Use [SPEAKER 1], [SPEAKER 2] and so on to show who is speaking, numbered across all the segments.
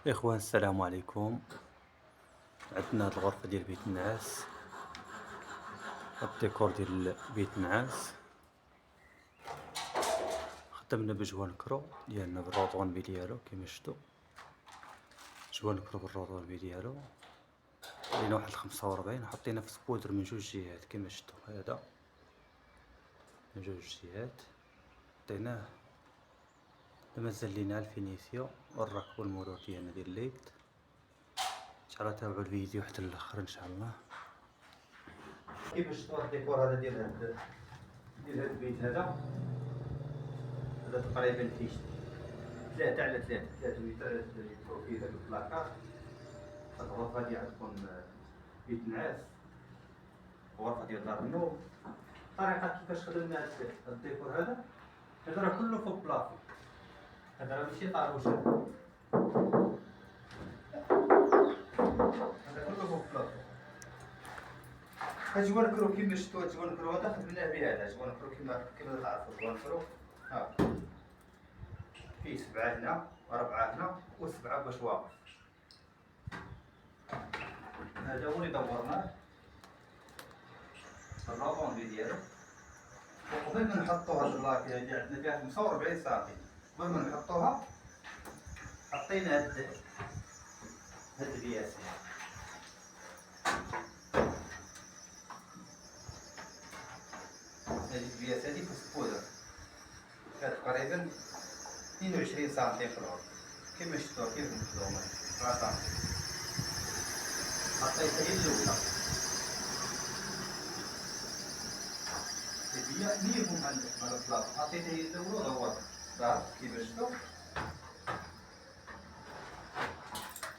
[SPEAKER 1] إخوان السلام عليكم. عندنا هاد الغرفة ديال بيت النعاس، الديكور ديال بيت النعاس خدمنا بجوان كرو ديالنا بالروطون بي ديالو كيما شفتو. جوان كرو بالروطون بي ديالو لينا واحد 45 حطينا في سبودر من جوج جهات كيما شفتو. هذا من جوج جهات حطيناه. مازال لينا الفينيسيو والراك والمرور ديالنا ديال الليل. ان شاء الله تابعوا الفيديو حتى الاخر ان شاء الله. كيفاش شفتوا الديكور هذا ديال هاد البيت هذا تقريبا فيه 3 على 3 متر على 3 متر فيه داك البلاكار. هاد الغرفة هادي غتكون بيت نعاس، غرفة ديال دار النوم. الطريقة كيفاش خدمنا هاد الديكور هذا راه كله فوق بلافون. هذا راه ماشي طاروش، هذا كله فوق بلافون. هاد جوان كرو كيما شفتو، هاد جوان كرو هذا خدمناه به. هذا جوان كرو كيما تعرفوا جوان كرو ها فيه 7 هنا 4 هنا و7 باش واقف. هذا هو اللي دورناه الروطون ديالو. وقبل ما نحطو هاد اللاكي هادي عندنا فيها 45 سنتيم، قبل ما نحطوها حطينا هاد البياس. هاد البياس هادي في السبودر كانت تقريبا 22 سنتيم في العرض كيما شفتوها كيف مخدومة. حطيتها هي الأولى، هي نيفهم عند البلاصة. حطيتها هي الأولى ودورتها دار كيما شفتو.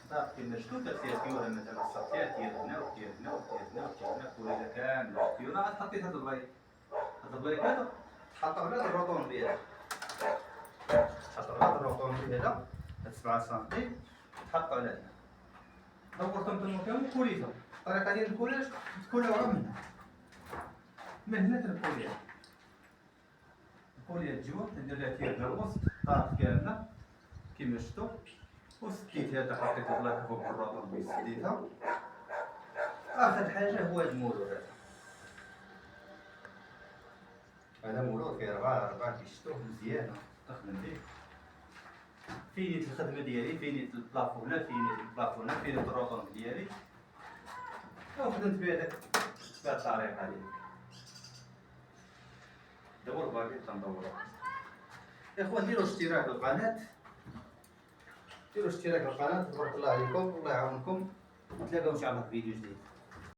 [SPEAKER 1] دار كيما شفتو درت فيها فيوها مثلا السطيات ديال هنا وديال هنا وديال هنا وديال هنا كلها كاملة فيونا. عاد حطيت هاد البريك، هاد البريك هذا تحط على هاد الروطون ديالها، تحط على هاد الروطون ديالها هاد 7 سنتيم تحط على هنا. دورتهم تما وكوليتهم. الطريقة ديال الكولاج تكولوها من هنا تنكوليها. نكوليها الجوه ندير لها كيرنا الوسط طارت كاملة كيما شفتو. وسديت هذا حطيت البلاكه فوق الروطون سديتها. اخر حاجة هو هاد المولور هذا. هذا مولور فيه 4 كي شفتوه مزيانة تخدم به. فينيت الخدمة ديالي، فينيت البلافون، فينيت البلافون، فينيت الروطون ديالي. وخدمت بهذا بهاد الطريقة هادي. دور باقي تندورو. يا اخوان ديروا اشتراك للقناة، ديروا اشتراك للقناة. تبارك الله عليكم، الله يعاونكم. نتلاقاو ان شاء الله في فيديو جديد.